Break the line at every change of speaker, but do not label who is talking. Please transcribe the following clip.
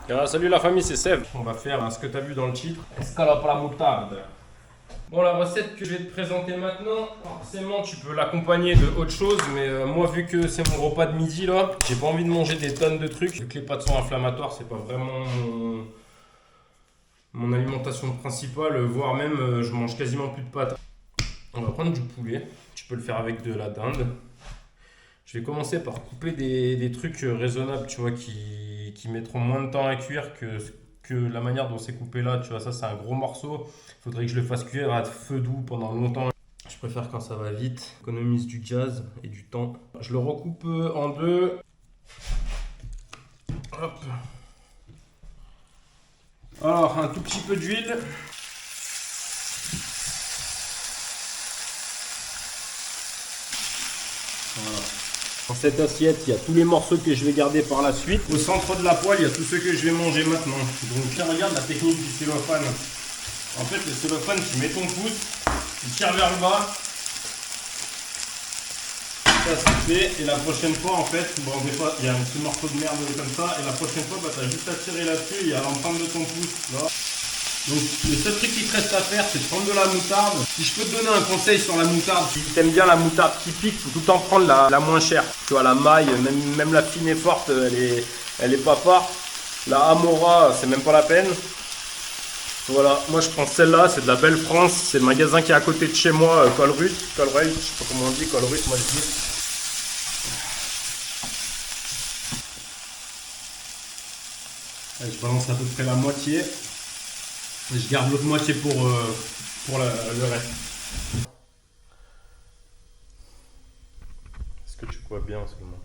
Salut la famille, c'est Seb. On va faire ce que tu as vu dans le titre, escalope à la moutarde. Bon, la recette que je vais te présenter maintenant, forcément tu peux l'accompagner de autre chose, mais moi vu que c'est mon repas de midi là, j'ai pas envie de manger des tonnes de trucs. Vu que les pâtes sont inflammatoires, c'est pas vraiment mon alimentation principale, voire même je mange quasiment plus de pâtes. On va prendre du poulet, tu peux le faire avec de la dinde. Je vais commencer par couper des trucs raisonnables, tu vois, qui mettront moins de temps à cuire que la manière dont c'est coupé là. Tu vois, ça c'est un gros morceau. Il faudrait que je le fasse cuire à feu doux pendant longtemps. Je préfère quand ça va vite, économise du gaz et du temps. Je le recoupe en deux. Hop. Alors, un tout petit peu d'huile. Voilà. Dans cette assiette, il y a tous les morceaux que je vais garder par la suite. Au centre de la poêle, il y a tous ceux que je vais manger maintenant. Donc là, regarde la technique du cellophane. En fait, le cellophane, tu mets ton pouce, tu tires vers le bas. Ça, c'est fait. Et la prochaine fois, en fait, bon, des fois, il y a un petit morceau de merde comme ça. Et la prochaine fois, bah, tu as juste à tirer là-dessus et à l'empreinte de ton pouce. Là. Donc le seul truc qui te reste à faire, c'est de prendre de la moutarde. Si je peux te donner un conseil sur la moutarde, si tu aimes bien la moutarde qui pique, faut tout le temps prendre la moins chère. Tu vois, la maille, même la fine et forte, elle est pas forte. La Amora, c'est même pas la peine. Voilà, moi je prends celle-là, c'est de la Belle France. C'est le magasin qui est à côté de chez moi, Colruyt, je sais pas comment on dit, Colruyt, moi je dis. Allez, je balance à peu près la moitié. Et je garde l'autre moitié pour le reste. Est-ce que tu vois bien en ce moment?